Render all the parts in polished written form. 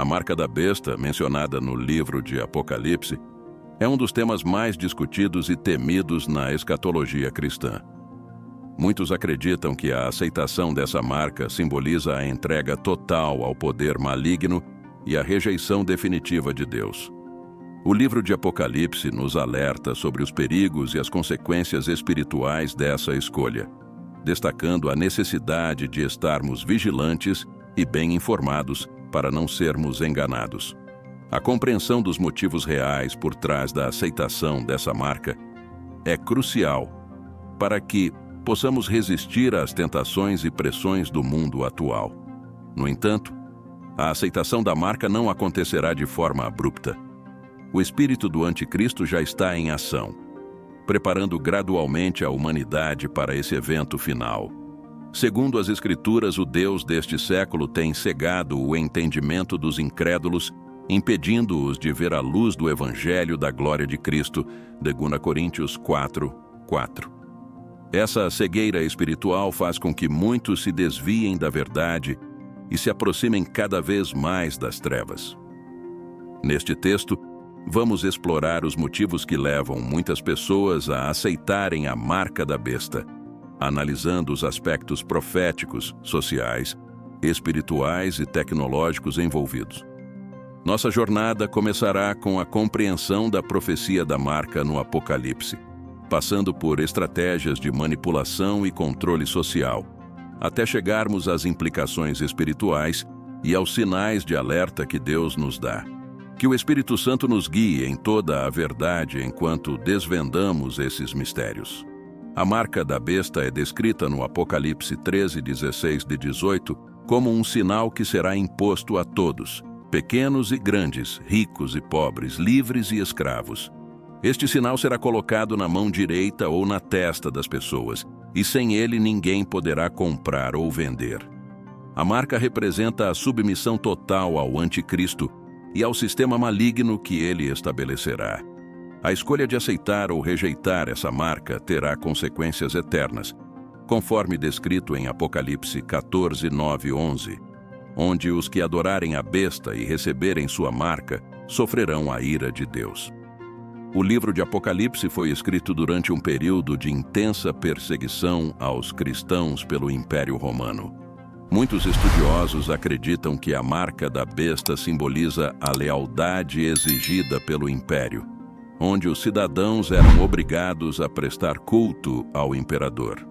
A marca da besta, mencionada no livro de Apocalipse, é um dos temas mais discutidos e temidos na escatologia cristã. Muitos acreditam que a aceitação dessa marca simboliza a entrega total ao poder maligno e a rejeição definitiva de Deus. O livro de Apocalipse nos alerta sobre os perigos e as consequências espirituais dessa escolha, destacando a necessidade de estarmos vigilantes e bem informados para não sermos enganados. A compreensão dos motivos reais por trás da aceitação dessa marca é crucial para que possamos resistir às tentações e pressões do mundo atual. No entanto, a aceitação da marca não acontecerá de forma abrupta. O espírito do anticristo já está em ação, preparando gradualmente a humanidade para esse evento final. Segundo as Escrituras, o Deus deste século tem cegado o entendimento dos incrédulos, impedindo-os de ver a luz do Evangelho da glória de Cristo, 2 Coríntios 4:4. Essa cegueira espiritual faz com que muitos se desviem da verdade e se aproximem cada vez mais das trevas. Neste texto, vamos explorar os motivos que levam muitas pessoas a aceitarem a marca da besta, analisando os aspectos proféticos, sociais, espirituais e tecnológicos envolvidos. Nossa jornada começará com a compreensão da profecia da marca no Apocalipse, passando por estratégias de manipulação e controle social, até chegarmos às implicações espirituais e aos sinais de alerta que Deus nos dá. Que o Espírito Santo nos guie em toda a verdade enquanto desvendamos esses mistérios. A marca da besta é descrita no Apocalipse 13:16-18 como um sinal que será imposto a todos, pequenos e grandes, ricos e pobres, livres e escravos. Este sinal será colocado na mão direita ou na testa das pessoas, e sem ele ninguém poderá comprar ou vender. A marca representa a submissão total ao anticristo e ao sistema maligno que ele estabelecerá. A escolha de aceitar ou rejeitar essa marca terá consequências eternas, conforme descrito em Apocalipse 14:9-11, onde os que adorarem a besta e receberem sua marca sofrerão a ira de Deus. O livro de Apocalipse foi escrito durante um período de intensa perseguição aos cristãos pelo Império Romano. Muitos estudiosos acreditam que a marca da besta simboliza a lealdade exigida pelo Império, onde os cidadãos eram obrigados a prestar culto ao imperador.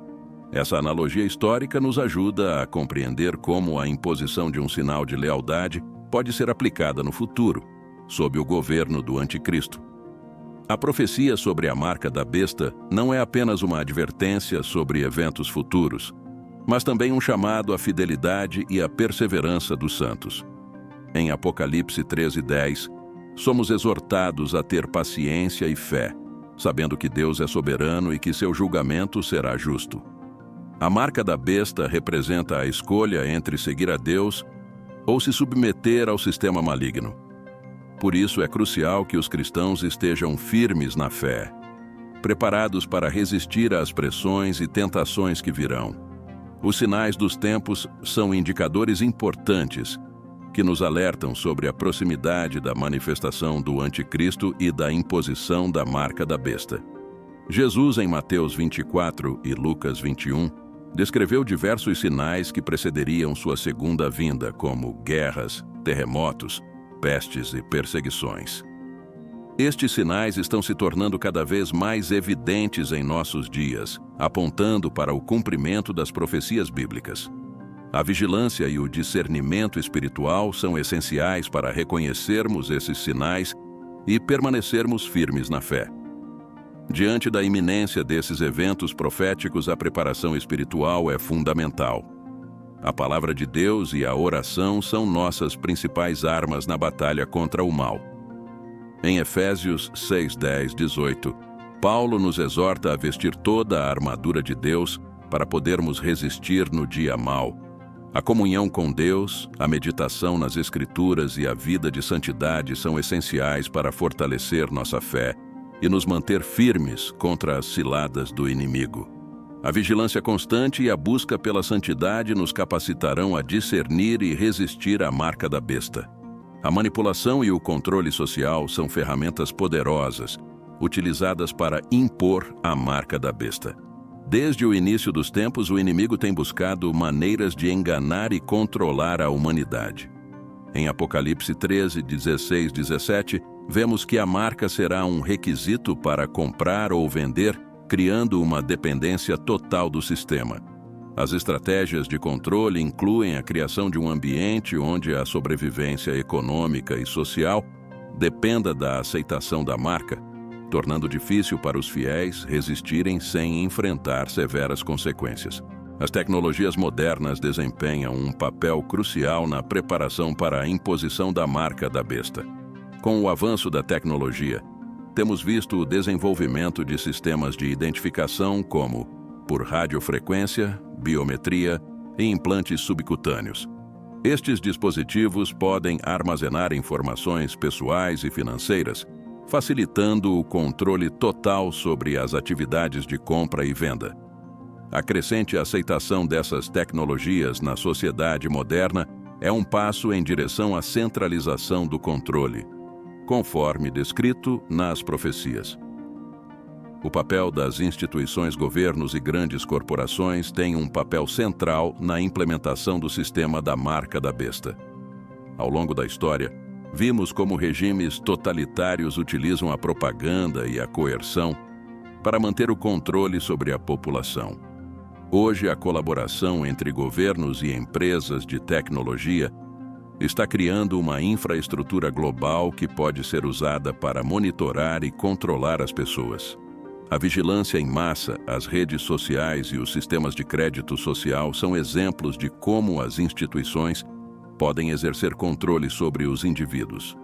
Essa analogia histórica nos ajuda a compreender como a imposição de um sinal de lealdade pode ser aplicada no futuro, sob o governo do anticristo. A profecia sobre a marca da besta não é apenas uma advertência sobre eventos futuros, mas também um chamado à fidelidade e à perseverança dos santos. Em Apocalipse 13:10, somos exortados a ter paciência e fé, sabendo que Deus é soberano e que seu julgamento será justo. A marca da besta representa a escolha entre seguir a Deus ou se submeter ao sistema maligno. Por isso é crucial que os cristãos estejam firmes na fé, preparados para resistir às pressões e tentações que virão. Os sinais dos tempos são indicadores importantes que nos alertam sobre a proximidade da manifestação do anticristo e da imposição da marca da besta. Jesus, em Mateus 24 e Lucas 21, descreveu diversos sinais que precederiam sua segunda vinda, como guerras, terremotos, pestes e perseguições. Estes sinais estão se tornando cada vez mais evidentes em nossos dias, apontando para o cumprimento das profecias bíblicas. A vigilância e o discernimento espiritual são essenciais para reconhecermos esses sinais e permanecermos firmes na fé. Diante da iminência desses eventos proféticos, a preparação espiritual é fundamental. A palavra de Deus e a oração são nossas principais armas na batalha contra o mal. Em Efésios 6:10-18, Paulo nos exorta a vestir toda a armadura de Deus para podermos resistir no dia mau. A comunhão com Deus, a meditação nas Escrituras e a vida de santidade são essenciais para fortalecer nossa fé e nos manter firmes contra as ciladas do inimigo. A vigilância constante e a busca pela santidade nos capacitarão a discernir e resistir à marca da besta. A manipulação e o controle social são ferramentas poderosas, utilizadas para impor a marca da besta. Desde o início dos tempos, o inimigo tem buscado maneiras de enganar e controlar a humanidade. Em Apocalipse 13, 16, 17, vemos que a marca será um requisito para comprar ou vender, criando uma dependência total do sistema. As estratégias de controle incluem a criação de um ambiente onde a sobrevivência econômica e social dependa da aceitação da marca, tornando difícil para os fiéis resistirem sem enfrentar severas consequências. As tecnologias modernas desempenham um papel crucial na preparação para a imposição da marca da besta. Com o avanço da tecnologia, temos visto o desenvolvimento de sistemas de identificação como por radiofrequência, biometria e implantes subcutâneos. Estes dispositivos podem armazenar informações pessoais e financeiras, facilitando o controle total sobre as atividades de compra e venda. A crescente aceitação dessas tecnologias na sociedade moderna é um passo em direção à centralização do controle, conforme descrito nas profecias. O papel das instituições, governos e grandes corporações tem um papel central na implementação do sistema da marca da besta. Ao longo da história, vimos como regimes totalitários utilizam a propaganda e a coerção para manter o controle sobre a população. Hoje, a colaboração entre governos e empresas de tecnologia está criando uma infraestrutura global que pode ser usada para monitorar e controlar as pessoas. A vigilância em massa, as redes sociais e os sistemas de crédito social são exemplos de como as instituições podem exercer controle sobre os indivíduos.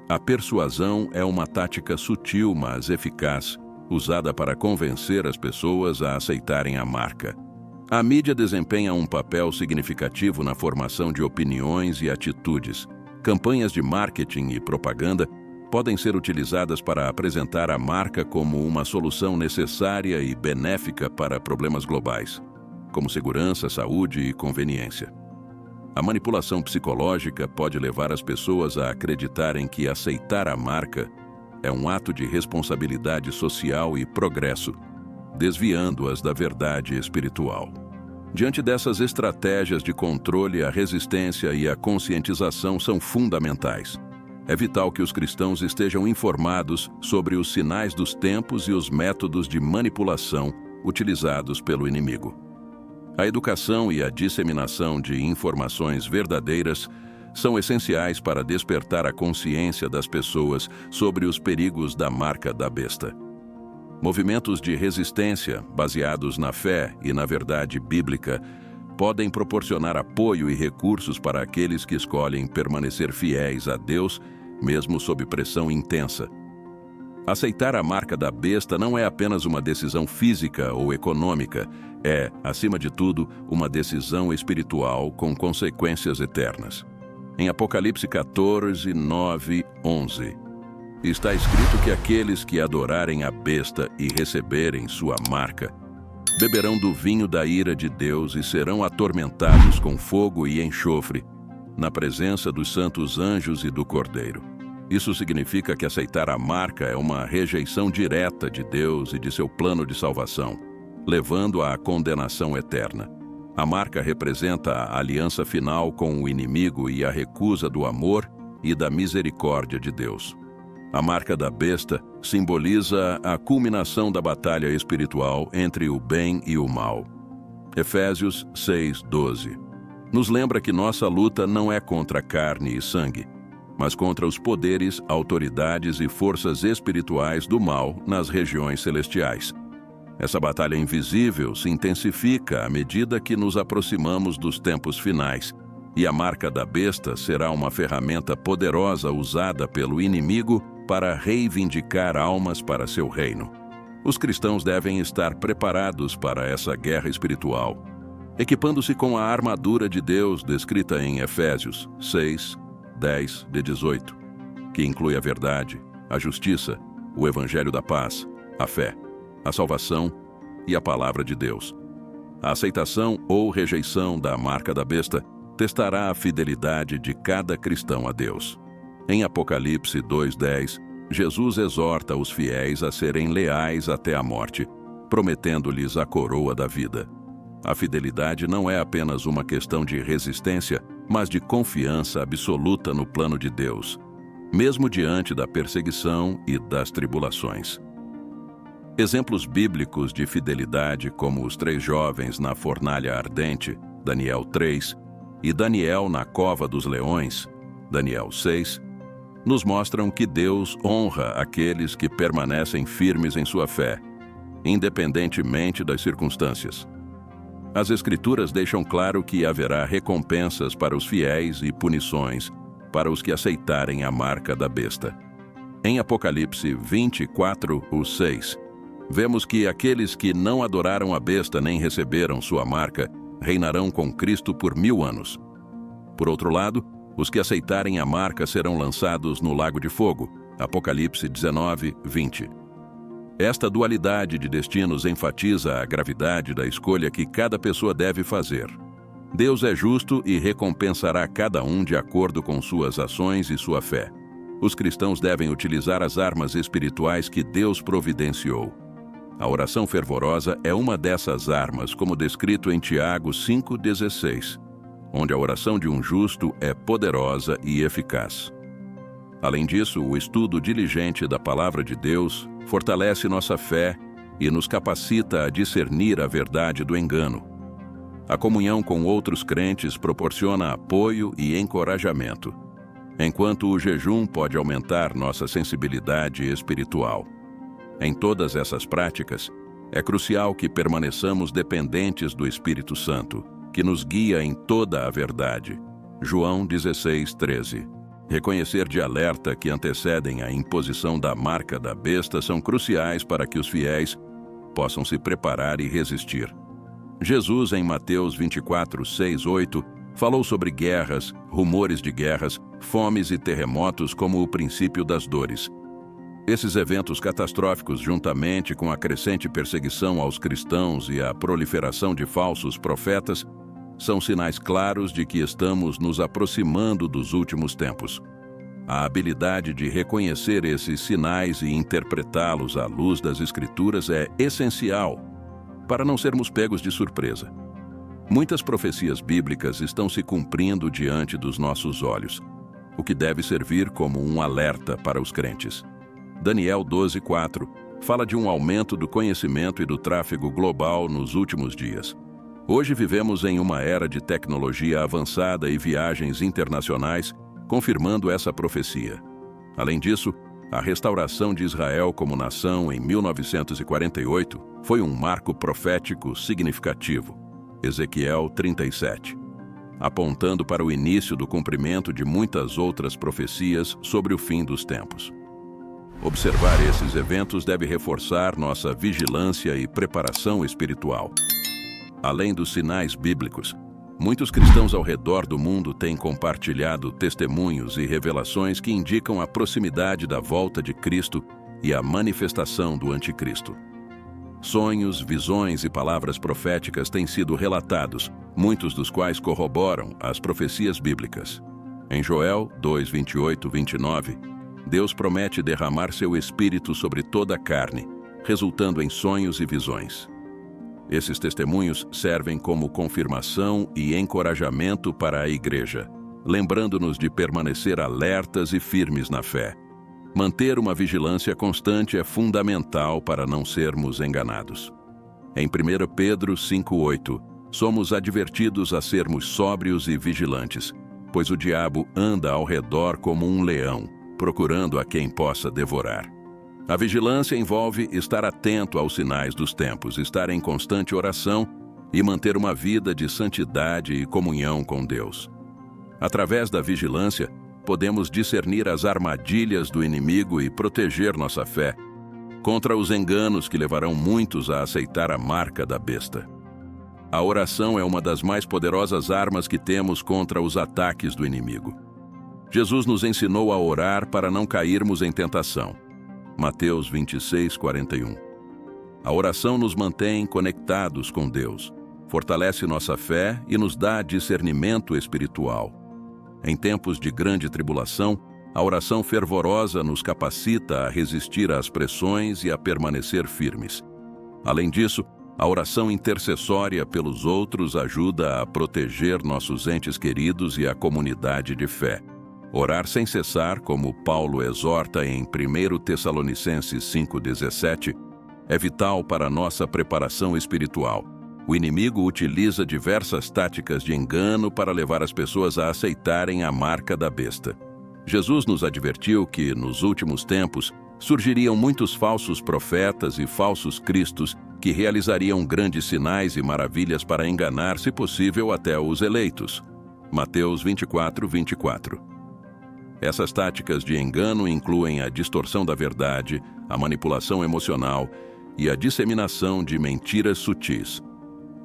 A persuasão é uma tática sutil, mas eficaz, usada para convencer as pessoas a aceitarem a marca. A mídia desempenha um papel significativo na formação de opiniões e atitudes. Campanhas de marketing e propaganda podem ser utilizadas para apresentar a marca como uma solução necessária e benéfica para problemas globais, como segurança, saúde e conveniência. A manipulação psicológica pode levar as pessoas a acreditarem que aceitar a marca é um ato de responsabilidade social e progresso, desviando-as da verdade espiritual. Diante dessas estratégias de controle, a resistência e a conscientização são fundamentais. É vital que os cristãos estejam informados sobre os sinais dos tempos e os métodos de manipulação utilizados pelo inimigo. A educação e a disseminação de informações verdadeiras são essenciais para despertar a consciência das pessoas sobre os perigos da marca da besta. Movimentos de resistência, baseados na fé e na verdade bíblica, podem proporcionar apoio e recursos para aqueles que escolhem permanecer fiéis a Deus, mesmo sob pressão intensa. Aceitar a marca da besta não é apenas uma decisão física ou econômica, é, acima de tudo, uma decisão espiritual com consequências eternas. Em Apocalipse 14, 9, 11, está escrito que aqueles que adorarem a besta e receberem sua marca, beberão do vinho da ira de Deus e serão atormentados com fogo e enxofre, na presença dos santos anjos e do Cordeiro. Isso significa que aceitar a marca é uma rejeição direta de Deus e de seu plano de salvação, levando à condenação eterna. A marca representa a aliança final com o inimigo e a recusa do amor e da misericórdia de Deus. A marca da besta simboliza a culminação da batalha espiritual entre o bem e o mal. Efésios 6:12 nos lembra que nossa luta não é contra carne e sangue, mas contra os poderes, autoridades e forças espirituais do mal nas regiões celestiais. Essa batalha invisível se intensifica à medida que nos aproximamos dos tempos finais, e a marca da besta será uma ferramenta poderosa usada pelo inimigo para reivindicar almas para seu reino. Os cristãos devem estar preparados para essa guerra espiritual, equipando-se com a armadura de Deus descrita em Efésios 6, 10, 18, que inclui a verdade, a justiça, o evangelho da paz, a fé, a salvação e a palavra de Deus. A aceitação ou rejeição da marca da besta testará a fidelidade de cada cristão a Deus. Em Apocalipse 2:10, Jesus exorta os fiéis a serem leais até a morte, prometendo-lhes a coroa da vida. A fidelidade não é apenas uma questão de resistência, mas de confiança absoluta no plano de Deus, mesmo diante da perseguição e das tribulações. Exemplos bíblicos de fidelidade, como os 3 jovens na fornalha ardente, Daniel 3, e Daniel na cova dos leões, Daniel 6, nos mostram que Deus honra aqueles que permanecem firmes em sua fé, independentemente das circunstâncias. As Escrituras deixam claro que haverá recompensas para os fiéis e punições para os que aceitarem a marca da besta. Em Apocalipse 24:6, vemos que aqueles que não adoraram a besta nem receberam sua marca reinarão com Cristo por 1000 anos. Por outro lado, os que aceitarem a marca serão lançados no lago de fogo. Apocalipse 19:20. Esta dualidade de destinos enfatiza a gravidade da escolha que cada pessoa deve fazer. Deus é justo e recompensará cada um de acordo com suas ações e sua fé. Os cristãos devem utilizar as armas espirituais que Deus providenciou. A oração fervorosa é uma dessas armas, como descrito em Tiago 5:16, onde a oração de um justo é poderosa e eficaz. Além disso, o estudo diligente da Palavra de Deus fortalece nossa fé e nos capacita a discernir a verdade do engano. A comunhão com outros crentes proporciona apoio e encorajamento, enquanto o jejum pode aumentar nossa sensibilidade espiritual. Em todas essas práticas, é crucial que permaneçamos dependentes do Espírito Santo, que nos guia em toda a verdade. João 16:13. Reconhecer de alerta que antecedem a imposição da marca da besta são cruciais para que os fiéis possam se preparar e resistir. Jesus, em Mateus 24:6-8, falou sobre guerras, rumores de guerras, fomes e terremotos como o princípio das dores. Esses eventos catastróficos, juntamente com a crescente perseguição aos cristãos e a proliferação de falsos profetas, são sinais claros de que estamos nos aproximando dos últimos tempos. A habilidade de reconhecer esses sinais e interpretá-los à luz das Escrituras é essencial para não sermos pegos de surpresa. Muitas profecias bíblicas estão se cumprindo diante dos nossos olhos, o que deve servir como um alerta para os crentes. Daniel 12:4 fala de um aumento do conhecimento e do tráfego global nos últimos dias. Hoje vivemos em uma era de tecnologia avançada e viagens internacionais, confirmando essa profecia. Além disso, a restauração de Israel como nação em 1948 foi um marco profético significativo. Ezequiel 37, apontando para o início do cumprimento de muitas outras profecias sobre o fim dos tempos. Observar esses eventos deve reforçar nossa vigilância e preparação espiritual. Além dos sinais bíblicos, muitos cristãos ao redor do mundo têm compartilhado testemunhos e revelações que indicam a proximidade da volta de Cristo e a manifestação do Anticristo. Sonhos, visões e palavras proféticas têm sido relatados, muitos dos quais corroboram as profecias bíblicas. Em Joel 2:28-29, Deus promete derramar seu Espírito sobre toda a carne, resultando em sonhos e visões. Esses testemunhos servem como confirmação e encorajamento para a Igreja, lembrando-nos de permanecer alertas e firmes na fé. Manter uma vigilância constante é fundamental para não sermos enganados. Em 1 Pedro 5:8, somos advertidos a sermos sóbrios e vigilantes, pois o diabo anda ao redor como um leão, procurando a quem possa devorar. A vigilância envolve estar atento aos sinais dos tempos, estar em constante oração e manter uma vida de santidade e comunhão com Deus. Através da vigilância, podemos discernir as armadilhas do inimigo e proteger nossa fé contra os enganos que levarão muitos a aceitar a marca da besta. A oração é uma das mais poderosas armas que temos contra os ataques do inimigo. Jesus nos ensinou a orar para não cairmos em tentação. Mateus 26:41. A oração nos mantém conectados com Deus, fortalece nossa fé e nos dá discernimento espiritual. Em tempos de grande tribulação, A oração fervorosa nos capacita a resistir às pressões e a permanecer firmes. Além disso, a oração intercessória pelos outros ajuda a proteger nossos entes queridos e a comunidade de fé. Orar sem cessar, como Paulo exorta em 1 Tessalonicenses 5,17, é vital para a nossa preparação espiritual. O inimigo utiliza diversas táticas de engano para levar as pessoas a aceitarem a marca da besta. Jesus nos advertiu que, nos últimos tempos, surgiriam muitos falsos profetas e falsos cristos que realizariam grandes sinais e maravilhas para enganar, se possível, até os eleitos. Mateus 24:24. Essas táticas de engano incluem a distorção da verdade, a manipulação emocional e a disseminação de mentiras sutis.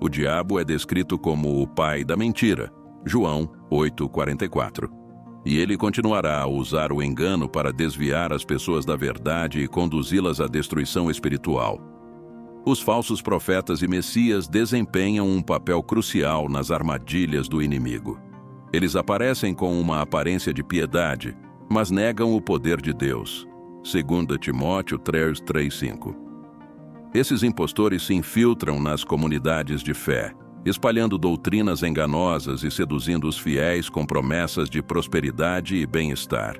O diabo é descrito como o pai da mentira, João 8:44. E ele continuará a usar o engano para desviar as pessoas da verdade e conduzi-las à destruição espiritual. Os falsos profetas e messias desempenham um papel crucial nas armadilhas do inimigo. Eles aparecem com uma aparência de piedade, mas negam o poder de Deus. 2 Timóteo 3:5. Esses impostores se infiltram nas comunidades de fé, espalhando doutrinas enganosas e seduzindo os fiéis com promessas de prosperidade e bem-estar.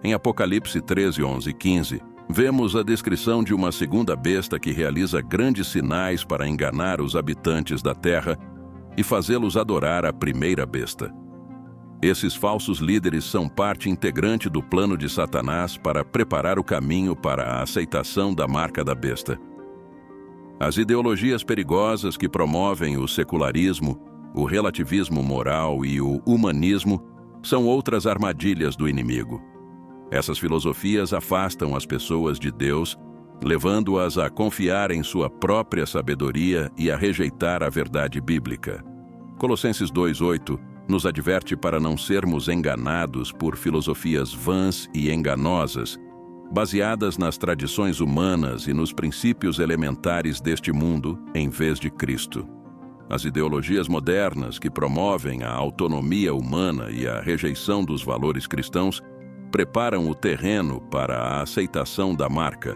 Em Apocalipse 13:11-15, vemos a descrição de uma segunda besta que realiza grandes sinais para enganar os habitantes da terra e fazê-los adorar a primeira besta. Esses falsos líderes são parte integrante do plano de Satanás para preparar o caminho para a aceitação da marca da besta. As ideologias perigosas que promovem o secularismo, o relativismo moral e o humanismo são outras armadilhas do inimigo. Essas filosofias afastam as pessoas de Deus, levando-as a confiar em sua própria sabedoria e a rejeitar a verdade bíblica. Colossenses 2:8 nos adverte para não sermos enganados por filosofias vãs e enganosas, baseadas nas tradições humanas e nos princípios elementares deste mundo, em vez de Cristo. As ideologias modernas que promovem a autonomia humana e a rejeição dos valores cristãos preparam o terreno para a aceitação da marca,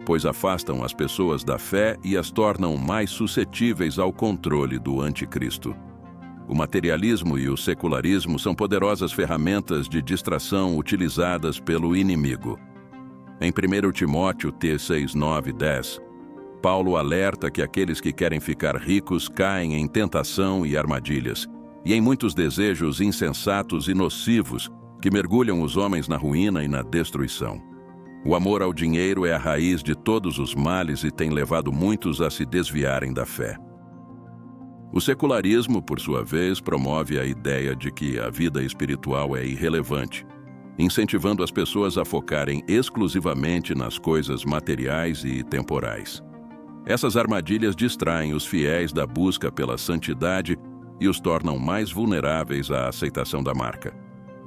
pois afastam as pessoas da fé e as tornam mais suscetíveis ao controle do anticristo. O materialismo e o secularismo são poderosas ferramentas de distração utilizadas pelo inimigo. Em 1 Timóteo 6:9-10, Paulo alerta que aqueles que querem ficar ricos caem em tentação e armadilhas, e em muitos desejos insensatos e nocivos que mergulham os homens na ruína e na destruição. O amor ao dinheiro é a raiz de todos os males e tem levado muitos a se desviarem da fé. O secularismo, por sua vez, promove a ideia de que a vida espiritual é irrelevante, incentivando as pessoas a focarem exclusivamente nas coisas materiais e temporais. Essas armadilhas distraem os fiéis da busca pela santidade e os tornam mais vulneráveis à aceitação da marca.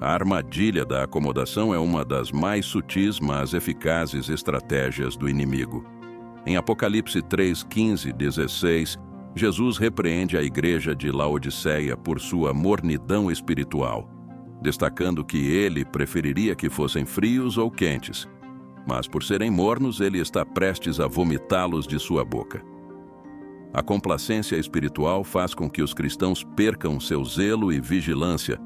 A armadilha da acomodação é uma das mais sutis, mas eficazes estratégias do inimigo. Em Apocalipse 3:15-16, Jesus repreende a igreja de Laodiceia por sua mornidão espiritual, destacando que ele preferiria que fossem frios ou quentes, mas por serem mornos, ele está prestes a vomitá-los de sua boca. A complacência espiritual faz com que os cristãos percam seu zelo e vigilância,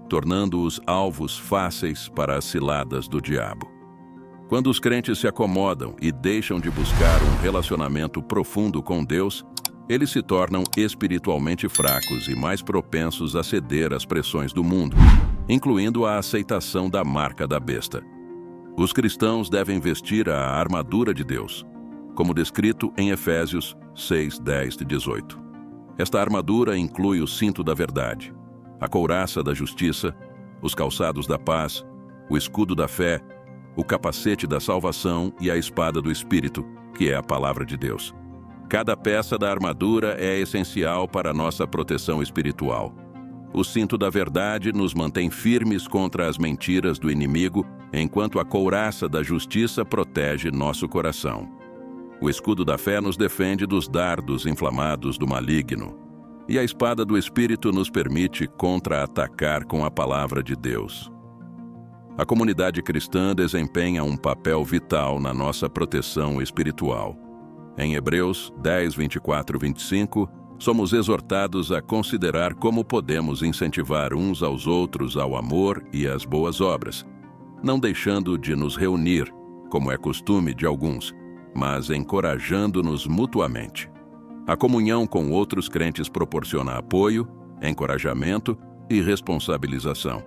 tornando-os alvos fáceis para as ciladas do diabo. Quando os crentes se acomodam e deixam de buscar um relacionamento profundo com Deus, eles se tornam espiritualmente fracos e mais propensos a ceder às pressões do mundo, incluindo a aceitação da marca da besta. Os cristãos devem vestir a armadura de Deus, como descrito em Efésios 6:10-18. Esta armadura inclui o cinto da verdade, a couraça da justiça, os calçados da paz, o escudo da fé, o capacete da salvação e a espada do Espírito, que é a palavra de Deus. Cada peça da armadura é essencial para a nossa proteção espiritual. O cinto da verdade nos mantém firmes contra as mentiras do inimigo, enquanto a couraça da justiça protege nosso coração. O escudo da fé nos defende dos dardos inflamados do maligno. E a espada do Espírito nos permite contra-atacar com a palavra de Deus. A comunidade cristã desempenha um papel vital na nossa proteção espiritual. Em Hebreus 10, 24 e 25, somos exortados a considerar como podemos incentivar uns aos outros ao amor e às boas obras, não deixando de nos reunir, como é costume de alguns, mas encorajando-nos mutuamente. A comunhão com outros crentes proporciona apoio, encorajamento e responsabilização.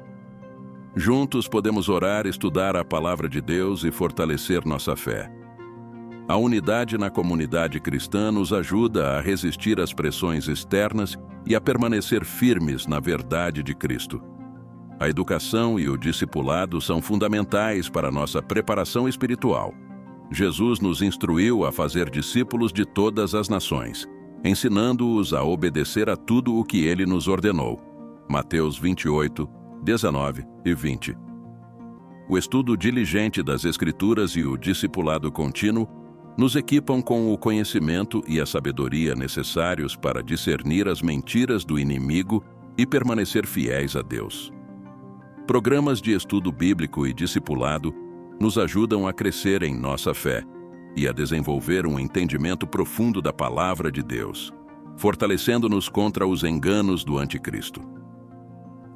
Juntos podemos orar, estudar a palavra de Deus e fortalecer nossa fé. A unidade na comunidade cristã nos ajuda a resistir às pressões externas e a permanecer firmes na verdade de Cristo. A educação e o discipulado são fundamentais para nossa preparação espiritual. Jesus nos instruiu a fazer discípulos de todas as nações, ensinando-os a obedecer a tudo o que ele nos ordenou. Mateus 28, 19 e 20. O estudo diligente das Escrituras e o discipulado contínuo nos equipam com o conhecimento e a sabedoria necessários para discernir as mentiras do inimigo e permanecer fiéis a Deus. Programas de estudo bíblico e discipulado nos ajudam a crescer em nossa fé e a desenvolver um entendimento profundo da palavra de Deus, fortalecendo-nos contra os enganos do anticristo.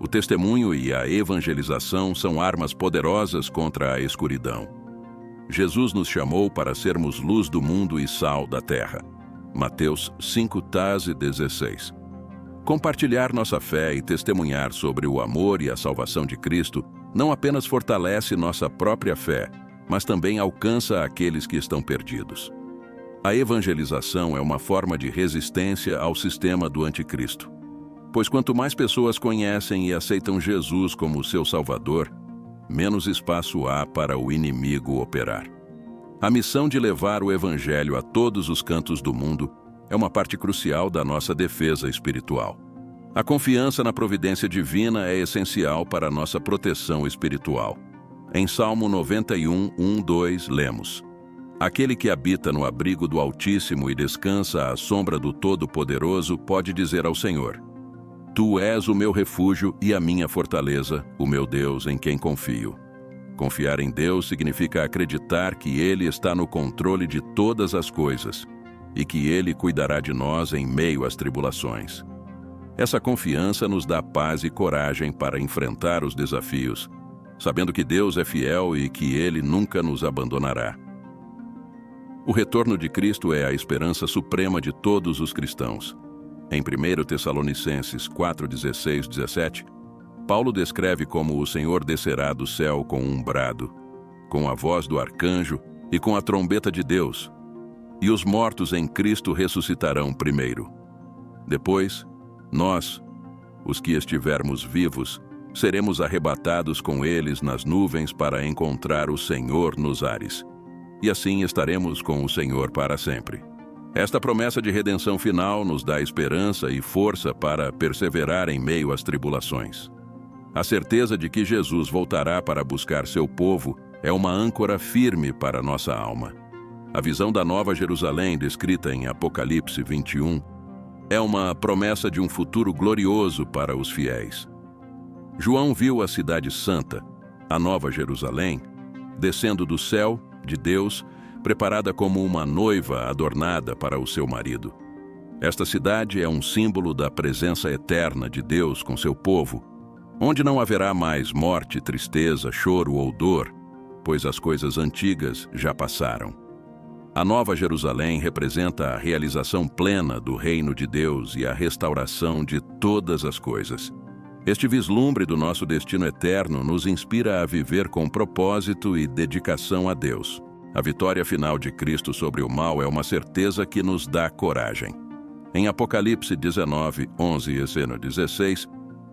O testemunho e a evangelização são armas poderosas contra a escuridão. Jesus nos chamou para sermos luz do mundo e sal da terra. Mateus 5:16. Compartilhar nossa fé e testemunhar sobre o amor e a salvação de Cristo não apenas fortalece nossa própria fé, mas também alcança aqueles que estão perdidos. A evangelização é uma forma de resistência ao sistema do anticristo. Pois quanto mais pessoas conhecem e aceitam Jesus como seu Salvador, menos espaço há para o inimigo operar. A missão de levar o Evangelho a todos os cantos do mundo é uma parte crucial da nossa defesa espiritual. A confiança na providência divina é essencial para a nossa proteção espiritual. Em Salmo 91, 1-2, lemos: Aquele que habita no abrigo do Altíssimo e descansa à sombra do Todo-Poderoso pode dizer ao Senhor: Tu és o meu refúgio e a minha fortaleza, o meu Deus em quem confio. Confiar em Deus significa acreditar que Ele está no controle de todas as coisas e que Ele cuidará de nós em meio às tribulações. Essa confiança nos dá paz e coragem para enfrentar os desafios, sabendo que Deus é fiel e que Ele nunca nos abandonará. O retorno de Cristo é a esperança suprema de todos os cristãos. Em 1 Tessalonicenses 4:16-17, Paulo descreve como o Senhor descerá do céu com um brado, com a voz do arcanjo e com a trombeta de Deus, e os mortos em Cristo ressuscitarão primeiro. Depois, nós, os que estivermos vivos, seremos arrebatados com eles nas nuvens para encontrar o Senhor nos ares, e assim estaremos com o Senhor para sempre. Esta promessa de redenção final nos dá esperança e força para perseverar em meio às tribulações. A certeza de que Jesus voltará para buscar seu povo é uma âncora firme para nossa alma. A visão da Nova Jerusalém, descrita em Apocalipse 21, é uma promessa de um futuro glorioso para os fiéis. João viu a cidade santa, a Nova Jerusalém, descendo do céu, de Deus, preparada como uma noiva adornada para o seu marido. Esta cidade é um símbolo da presença eterna de Deus com seu povo, onde não haverá mais morte, tristeza, choro ou dor, pois as coisas antigas já passaram. A Nova Jerusalém representa a realização plena do reino de Deus e a restauração de todas as coisas. Este vislumbre do nosso destino eterno nos inspira a viver com propósito e dedicação a Deus. A vitória final de Cristo sobre o mal é uma certeza que nos dá coragem. Em Apocalipse 19, 11 e 16,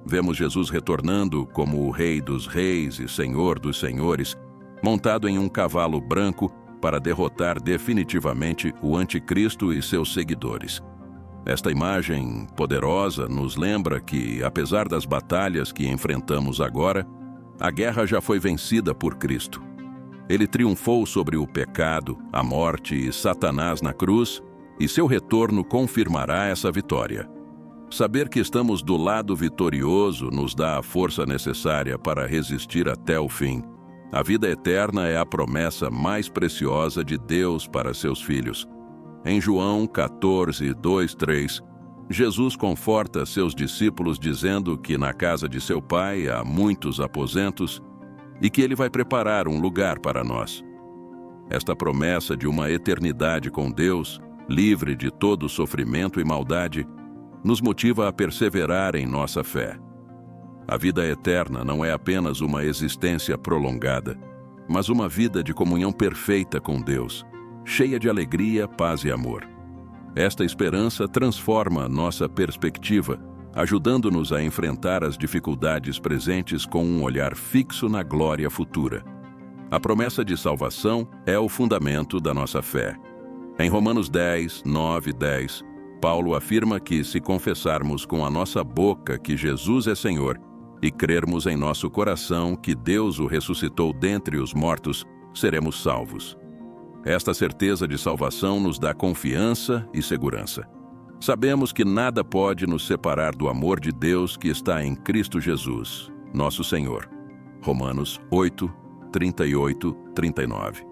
vemos Jesus retornando como o Rei dos Reis e Senhor dos Senhores, montado em um cavalo branco para derrotar definitivamente o anticristo e seus seguidores. Esta imagem poderosa nos lembra que, apesar das batalhas que enfrentamos agora, a guerra já foi vencida por Cristo. Ele triunfou sobre o pecado, a morte e Satanás na cruz, e seu retorno confirmará essa vitória. Saber que estamos do lado vitorioso nos dá a força necessária para resistir até o fim. A vida eterna é a promessa mais preciosa de Deus para seus filhos. Em João 14, 2, 3, Jesus conforta seus discípulos dizendo que na casa de seu Pai há muitos aposentos e que Ele vai preparar um lugar para nós. Esta promessa de uma eternidade com Deus, livre de todo sofrimento e maldade, nos motiva a perseverar em nossa fé. A vida eterna não é apenas uma existência prolongada, mas uma vida de comunhão perfeita com Deus, cheia de alegria, paz e amor. Esta esperança transforma nossa perspectiva, ajudando-nos a enfrentar as dificuldades presentes com um olhar fixo na glória futura. A promessa de salvação é o fundamento da nossa fé. Em Romanos 10, 9 e 10, Paulo afirma que se confessarmos com a nossa boca que Jesus é Senhor e crermos em nosso coração que Deus o ressuscitou dentre os mortos, seremos salvos. Esta certeza de salvação nos dá confiança e segurança. Sabemos que nada pode nos separar do amor de Deus que está em Cristo Jesus, nosso Senhor. Romanos 8, 38, 39.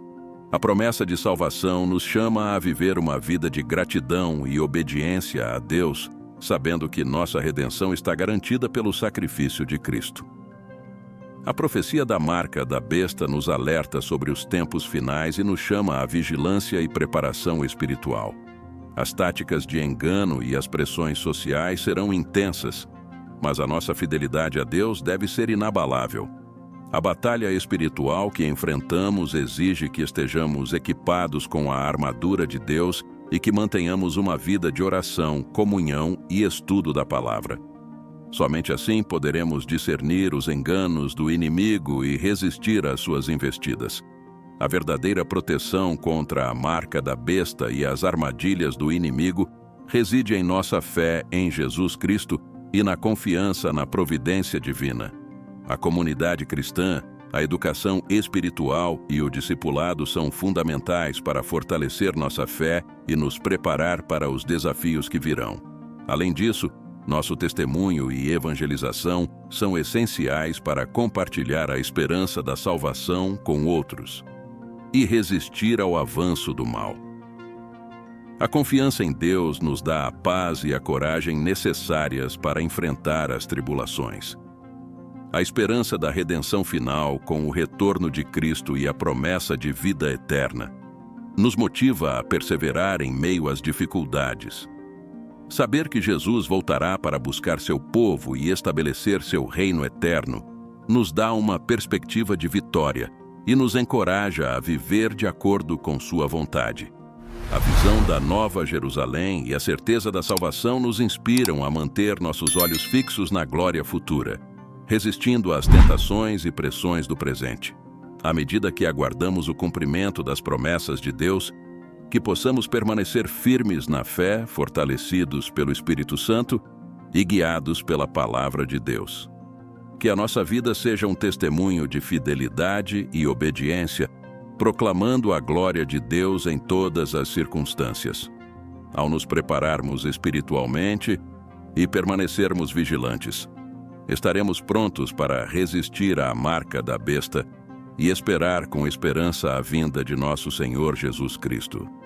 A promessa de salvação nos chama a viver uma vida de gratidão e obediência a Deus, sabendo que nossa redenção está garantida pelo sacrifício de Cristo. A profecia da marca da besta nos alerta sobre os tempos finais e nos chama à vigilância e preparação espiritual. As táticas de engano e as pressões sociais serão intensas, mas a nossa fidelidade a Deus deve ser inabalável. A batalha espiritual que enfrentamos exige que estejamos equipados com a armadura de Deus e que mantenhamos uma vida de oração, comunhão e estudo da palavra. Somente assim poderemos discernir os enganos do inimigo e resistir às suas investidas. A verdadeira proteção contra a marca da besta e as armadilhas do inimigo reside em nossa fé em Jesus Cristo e na confiança na providência divina. A comunidade cristã, a educação espiritual e o discipulado são fundamentais para fortalecer nossa fé e nos preparar para os desafios que virão. Além disso, nosso testemunho e evangelização são essenciais para compartilhar a esperança da salvação com outros e resistir ao avanço do mal. A confiança em Deus nos dá a paz e a coragem necessárias para enfrentar as tribulações. A esperança da redenção final com o retorno de Cristo e a promessa de vida eterna nos motiva a perseverar em meio às dificuldades. Saber que Jesus voltará para buscar seu povo e estabelecer seu reino eterno nos dá uma perspectiva de vitória e nos encoraja a viver de acordo com sua vontade. A visão da Nova Jerusalém e a certeza da salvação nos inspiram a manter nossos olhos fixos na glória futura, resistindo às tentações e pressões do presente. À medida que aguardamos o cumprimento das promessas de Deus, que possamos permanecer firmes na fé, fortalecidos pelo Espírito Santo e guiados pela Palavra de Deus. Que a nossa vida seja um testemunho de fidelidade e obediência, proclamando a glória de Deus em todas as circunstâncias. Ao nos prepararmos espiritualmente e permanecermos vigilantes, estaremos prontos para resistir à marca da besta e esperar com esperança a vinda de nosso Senhor Jesus Cristo.